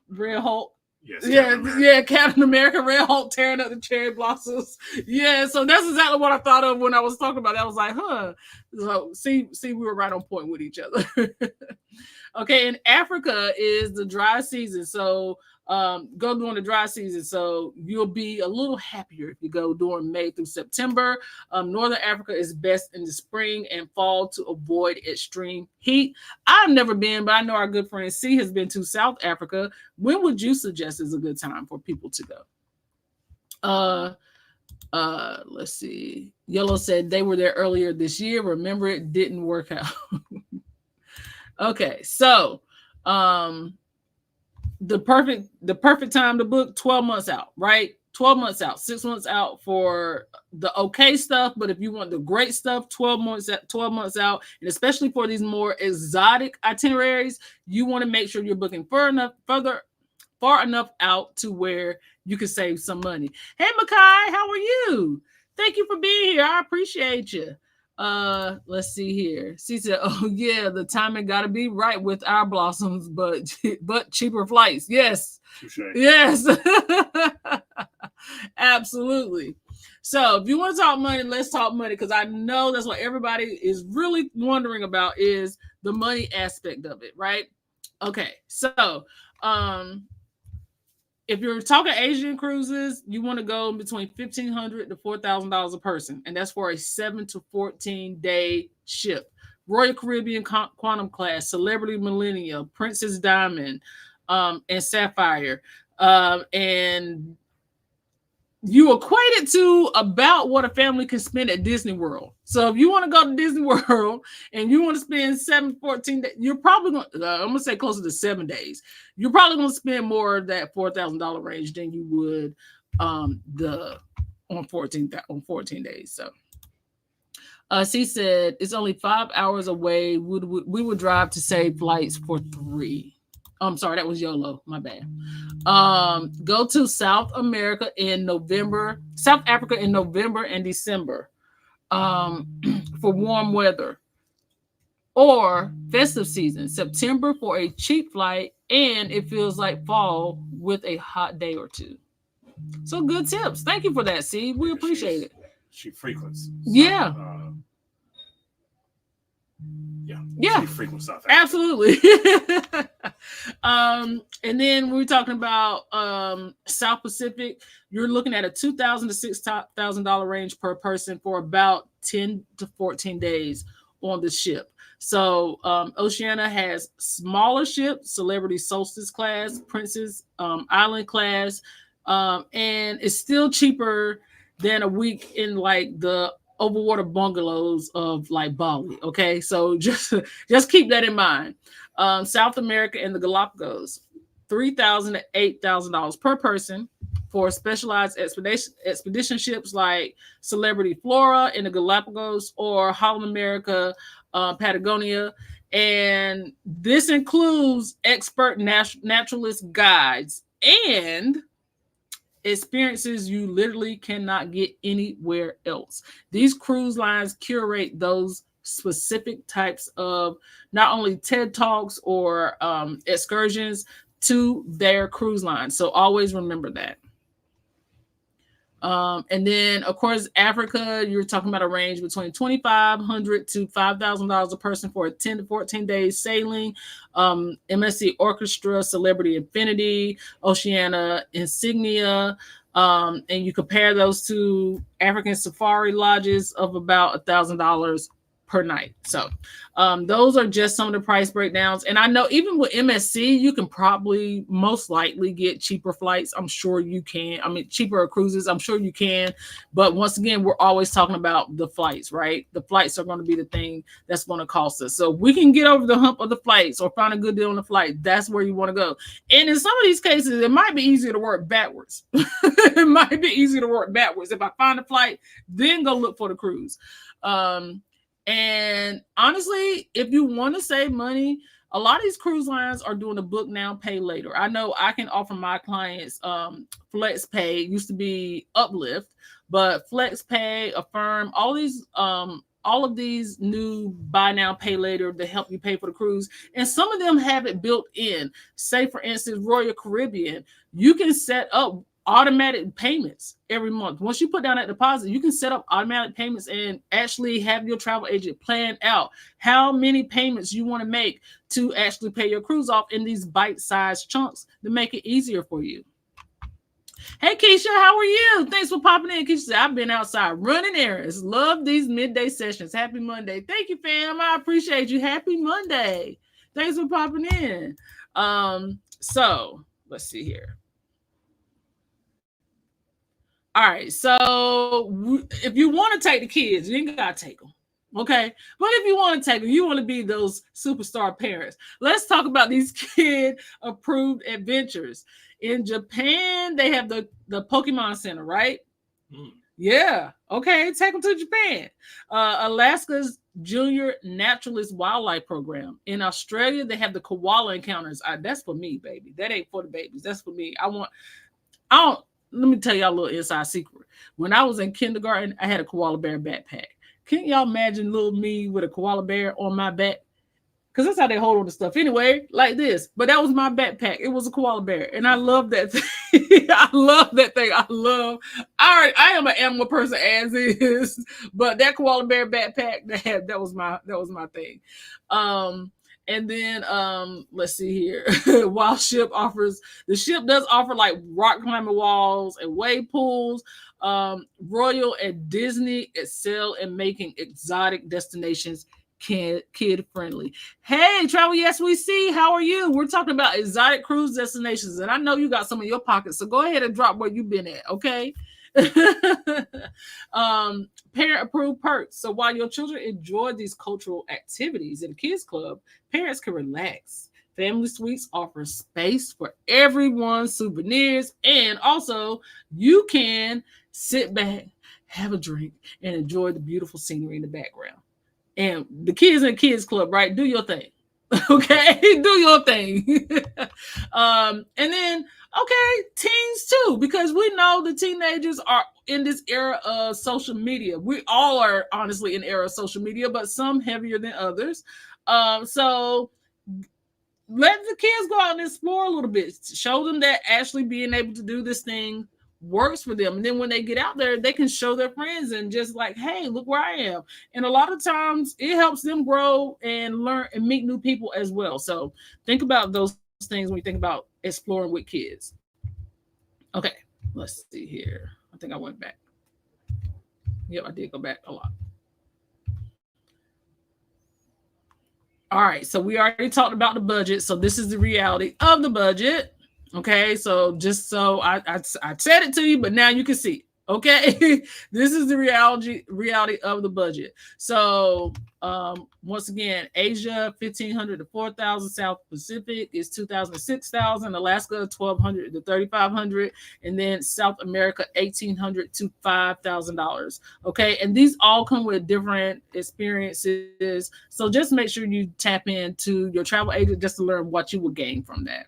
Red Hulk. Yes, Captain America, Red Hulk tearing up the cherry blossoms. Yeah, so that's exactly what I thought of when I was talking about it. I was like, huh. So see, we were right on point with each other. Okay, and Africa is the dry season. So go during the dry season. So you'll be a little happier if you go during May through September. Northern Africa is best in the spring and fall to avoid extreme heat. I've never been, but I know our good friend C has been to South Africa. When would you suggest is a good time for people to go? Let's see. Yellow said they were there earlier this year. Remember, it didn't work out. Okay, so the perfect time to book 12 months out, right? 12 months out, 6 months out for the okay stuff. But if you want the great stuff, 12 months out, and especially for these more exotic itineraries, you want to make sure you're booking far enough out to where you can save some money. Hey, Makai, how are you? Thank you for being here. I appreciate you. Let's see here. She said, oh yeah, the timing got to be right with our blossoms, but cheaper flights. Yes. Touché. Yes. Absolutely. So if you want to talk money, let's talk money, because I know that's what everybody is really wondering about, is the money aspect of it, right? Okay. So if you're talking Asian cruises, you want to go between $1,500 to $4,000 a person, and that's for a 7 to 14 day ship. Royal Caribbean Quantum Class, Celebrity Millennium, Princess Diamond, and Sapphire, and you equate it to about what a family can spend at Disney World. So if you want to go to Disney World and you want to spend 14 days, you're probably going to, I'm going to say closer to 7 days. You're probably going to spend more of that $4,000 range than you would on 14 days. So she said it's only 5 hours away. We would drive to save flights for 3. I'm sorry, that was YOLO. My bad. Go to South Africa in November and December for warm weather, or festive season, September for a cheap flight, and it feels like fall with a hot day or two. So good tips. Thank you for that, C. We appreciate it. She frequents. Yeah. Yeah, frequent South Africa. Absolutely. And then we're talking about South Pacific. You're looking at a $2,000 to $6,000 range per person for about 10 to 14 days on the ship. So Oceania has smaller ships, Celebrity Solstice class, Princess Island class, and it's still cheaper than a week in like the overwater bungalows of like Bali. Okay, so just keep that in mind. South America and the Galapagos, $3,000 to $8,000 per person for specialized expedition ships like Celebrity Flora in the Galapagos or Holland America, Patagonia. And this includes expert naturalist guides and experiences you literally cannot get anywhere else. These cruise lines curate those specific types of not only TED Talks or excursions to their cruise line. So always remember that. And then, of course, Africa, you're talking about a range between $2,500 to $5,000 a person for a 10 to 14 days sailing. MSC Orchestra, Celebrity Infinity, Oceania Insignia. And you compare those to African safari lodges of about $1,000 per night. So those are just some of the price breakdowns. And I know even with MSC, you can probably most likely get cheaper flights. I'm sure you can. I mean, cheaper cruises. I'm sure you can. But once again, we're always talking about the flights, right? The flights are going to be the thing that's going to cost us. So if we can get over the hump of the flights or find a good deal on the flight, that's where you want to go. And in some of these cases, it might be easier to work backwards. It might be easier to work backwards. If I find a flight, then go look for the cruise. And honestly, if you want to save money, a lot of these cruise lines are doing a book now, pay later. I know I can offer my clients flex pay. It used to be Uplift, but flex pay, Affirm, all of these new buy now, pay later to help you pay for the cruise. And some of them have it built in. Say, for instance, Royal Caribbean, you can set up automatic payments every month. Once you put down that deposit, you can set up automatic payments and actually have your travel agent plan out how many payments you want to make to actually pay your cruise off in these bite-sized chunks to make it easier for you. Hey, Keisha, how are you? Thanks for popping in. Keisha said, I've been outside running errands. Love these midday sessions. Happy Monday. Thank you, fam. I appreciate you. Happy Monday. Thanks for popping in. So let's see here. All right, so if you want to take the kids, you ain't got to take them, okay? But if you want to take them, you want to be those superstar parents. Let's talk about these kid-approved adventures. In Japan, they have the Pokemon Center, right? Yeah, okay, take them to Japan. Alaska's Junior Naturalist Wildlife Program. In Australia, they have the koala encounters. That's for me, baby. That ain't for the babies. That's for me. Let me tell y'all a little inside secret. When I was in kindergarten, I had a koala bear backpack. Can't y'all imagine little me with a koala bear on my back? Because that's how they hold on to stuff anyway, like this. But that was my backpack. It was a koala bear. And I love that thing. I love that thing. I am an animal person as is. But that koala bear backpack, that was my thing. And then let's see here. While the ship does offer like rock climbing walls and wave pools. Royal and Disney excel in making exotic destinations kid friendly. Hey, Travel Yes We See, how are you? We're talking about exotic cruise destinations, and I know you got some in your pockets, so go ahead and drop where you've been at, okay? Parent approved perks. So while your children enjoy these cultural activities in the kids club, parents can relax. Family Suites offer space for everyone's souvenirs, and also you can sit back, have a drink, and enjoy the beautiful scenery in the background. And the kids in the kids club, right? Do your thing. Okay, do your thing. And then, okay, teens too, because we know the teenagers are in this era of social media. We all are honestly in the era of social media, but some heavier than others. So let the kids go out and explore a little bit. Show them that actually being able to do this thing works for them. And then when they get out there, they can show their friends and just like, hey, look where I am. And a lot of times it helps them grow and learn and meet new people as well. So think about those things when you think about exploring with kids. Okay, let's see here. I think I went back. Yep, I did go back a lot. All right, so we already talked about the budget. So this is the reality of the budget. Okay, so just so I said it to you, but now you can see. Okay, this is the reality of the budget. So once again, Asia 1,500 to 4,000, South Pacific is 2,000 to 6,000, Alaska 1,200 to 3,500, and then South America $1,800 to $5,000. Okay, and these all come with different experiences. So just make sure you tap into your travel agent just to learn what you will gain from that.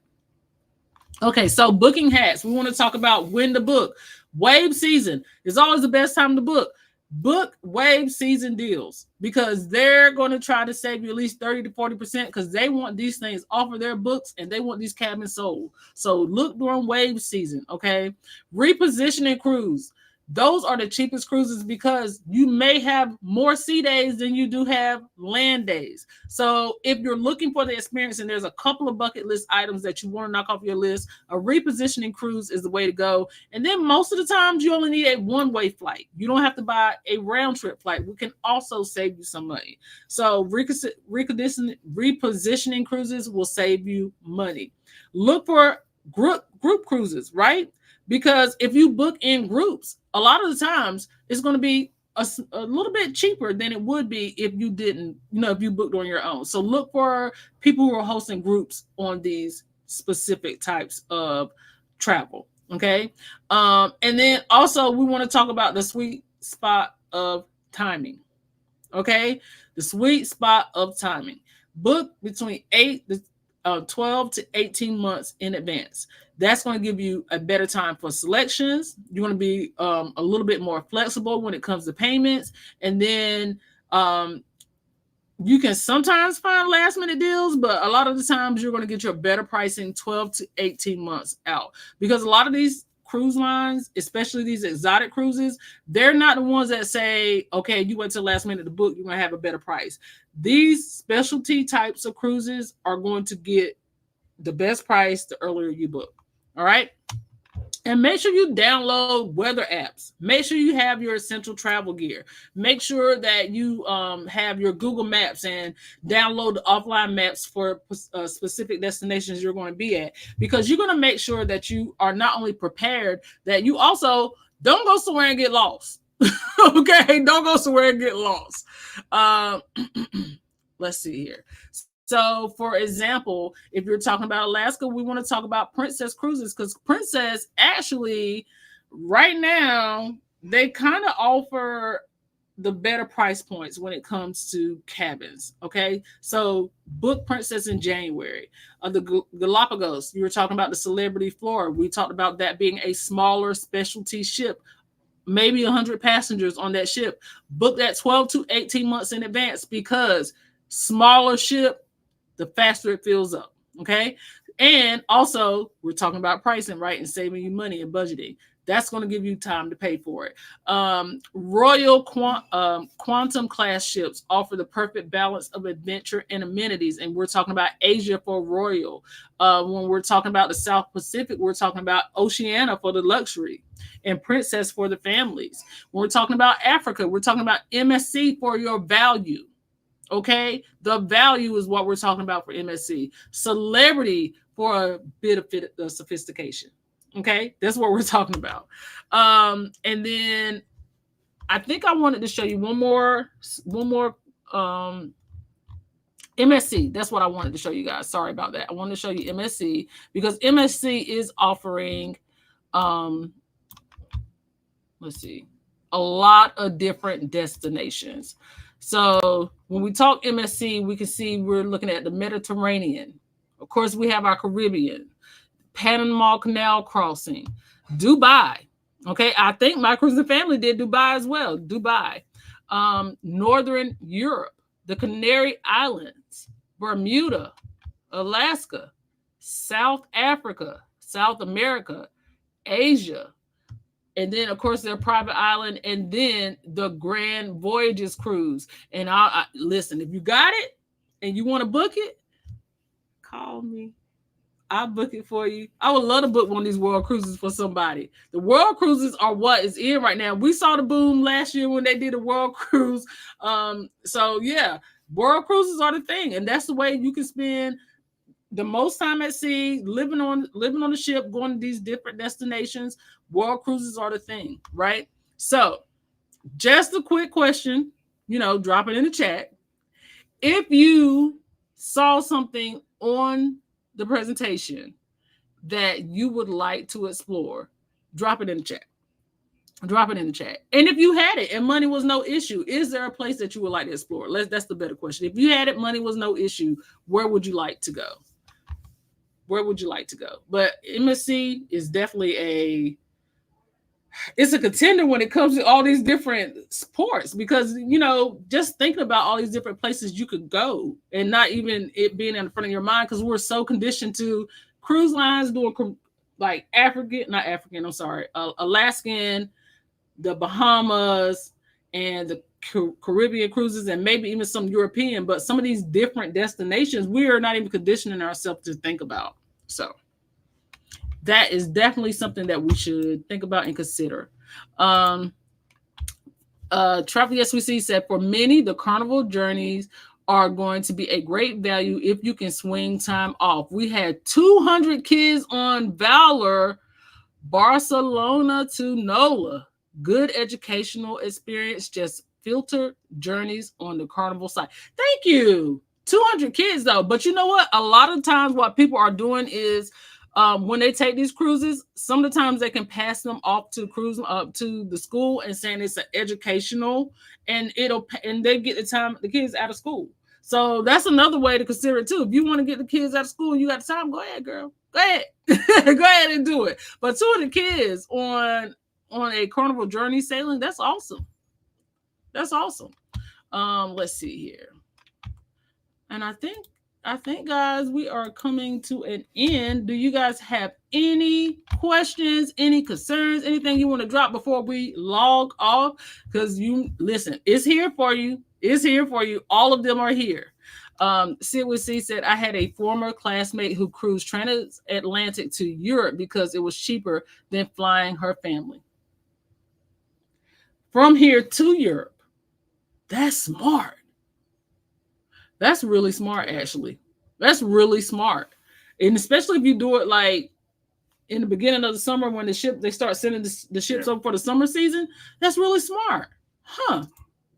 Okay, so booking hacks. We want to talk about when to book. Wave season is always the best time to book. Book wave season deals because they're going to try to save you at least 30 to 40% because they want these things off of their books and they want these cabins sold. So look during wave season, okay? Repositioning cruise. Those are the cheapest cruises because you may have more sea days than you do have land days. So if you're looking for the experience and there's a couple of bucket list items that you want to knock off your list, a repositioning cruise is the way to go. And then most of the times you only need a one-way flight. You don't have to buy a round trip flight. We can also save you some money. So repositioning cruises will save you money. Look for group cruises, right? Because if you book in groups, a lot of the times it's going to be a little bit cheaper than it would be if you didn't, if you booked on your own. So look for people who are hosting groups on these specific types of travel. Okay. And then also we want to talk about the sweet spot of timing. Okay. The sweet spot of timing. Book between 12 to 18 months in advance. That's going to give you a better time for selections. You're going to be a little bit more flexible when it comes to payments. And then you can sometimes find last minute deals, but a lot of the times you're going to get your better pricing 12 to 18 months out because a lot of these cruise lines, especially these exotic cruises, they're not the ones that say, okay, you went to the last minute to book, you're going to have a better price. These specialty types of cruises are going to get the best price the earlier you book. All right. And make sure you download weather apps. Make sure you have your essential travel gear. Make sure that you have your Google Maps and download the offline maps for specific destinations you're going to be at, because you're going to make sure that you are not only prepared, that you also don't go somewhere and get lost. Okay. Don't go somewhere and get lost. Let's see here. So, for example, if you're talking about Alaska, we want to talk about Princess Cruises because Princess actually, right now, they kind of offer the better price points when it comes to cabins. Okay, so book Princess in January. The Galapagos, you were talking about the Celebrity Flora. We talked about that being a smaller specialty ship. Maybe 100 passengers on that ship. Book that 12 to 18 months in advance because smaller ship, the faster it fills up. Okay. And also we're talking about pricing, right? And saving you money and budgeting. That's going to give you time to pay for it. Royal Quantum class ships offer the perfect balance of adventure and amenities. And we're talking about Asia for Royal. When we're talking about the South Pacific, we're talking about Oceania for the luxury and Princess for the families. When we're talking about Africa, we're talking about MSC for your value. Okay, the value is what we're talking about for MSC. Celebrity for a bit of sophistication. Okay, that's what we're talking about. And then I think I wanted to show you one more MSC. That's what I wanted to show you guys. Sorry about that. I wanted to show you MSC because MSC is offering let's see, a lot of different destinations. So when we talk MSC, we can see we're looking at the Mediterranean. Of course, we have our Caribbean, Panama Canal crossing, Dubai. Okay, I think my cruising family did Dubai as well. Dubai, Northern Europe, the Canary Islands, Bermuda, Alaska, South Africa, South America, Asia, And then, of course, their private island, and then the Grand Voyages cruise. And I listen, if you got it and you want to book it, call me. I'll book it for you. I would love to book one of these world cruises for somebody. The world cruises are what is in right now. We saw the boom last year when they did a world cruise. So yeah, world cruises are the thing, and that's the way you can spend the most time at sea, living on the ship, going to these different destinations. World cruises are the thing, right? So, just a quick question, drop it in the chat. If you saw something on the presentation that you would like to explore, drop it in the chat. Drop it in the chat. And if you had it and money was no issue, is there a place that you would like to explore? That's the better question. If you had it, money was no issue, where would you like to go? Where would you like to go? But MSC is definitely it's a contender when it comes to all these different sports, because just thinking about all these different places you could go and not even it being in front of your mind, because we're so conditioned to cruise lines doing like Alaskan, the Bahamas, and the Caribbean cruises, and maybe even some European, but some of these different destinations we are not even conditioning ourselves to think about. So that is definitely something that we should think about and consider. Travel Yes We See said, for many, the carnival journeys are going to be a great value if you can swing time off. We had 200 kids on Valor, Barcelona to NOLA. Good educational experience, just filtered journeys on the carnival site. Thank you. 200 kids though. But you know what? A lot of times what people are doing is when they take these cruises, some of the times they can pass them off to up to the school and saying it's an educational, and they get the kids out of school. So that's another way to consider it too. If you want to get the kids out of school and you got time, go ahead, girl. Go ahead. Go ahead and do it. But 200 kids on a carnival journey sailing, that's awesome. That's awesome. Let's see here. And I think, guys, we are coming to an end. Do you guys have any questions, any concerns, anything you want to drop before we log off? Because listen, it's here for you. It's here for you. All of them are here. Sid with C said, I had a former classmate who cruised transatlantic to Europe because it was cheaper than flying her family. From here to Europe. That's smart. That's really smart, actually. That's really smart. And especially if you do it like in the beginning of the summer when they start sending the ships over for the summer season. That's really smart. Huh.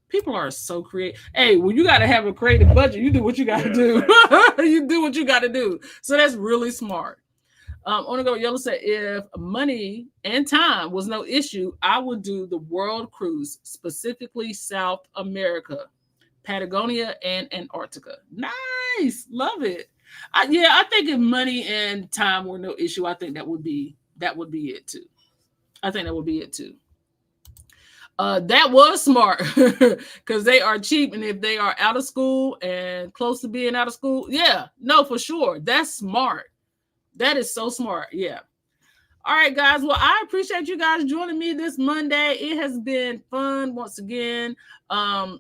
People are so creative. Hey, well, you got to have a creative budget. You do what you got to do. You do what you got to do. So that's really smart. Onago Yellow said, if money and time was no issue, I would do the world cruise, specifically South America, Patagonia, and Antarctica. Nice. Love it. I think if money and time were no issue, I think that would be it too. I think that would be it too. That was smart because they are cheap, and if they are out of school and close to being out of school, yeah, no, for sure. That's smart. That is so smart. Yeah. All right, guys. Well, I appreciate you guys joining me this Monday. It has been fun once again. And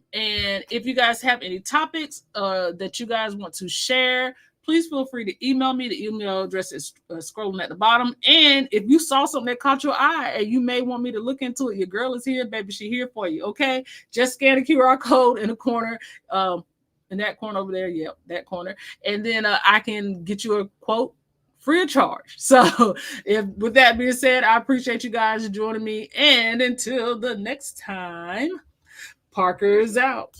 if you guys have any topics that you guys want to share, please feel free to email me. The email address is scrolling at the bottom. And if you saw something that caught your eye and you may want me to look into it, your girl is here, baby. She's here for you. Okay. Just scan the QR code in the corner. In that corner over there. Yep, that corner. And then I can get you a quote free of charge. So with that being said, I appreciate you guys joining me. And until the next time, Parker's out.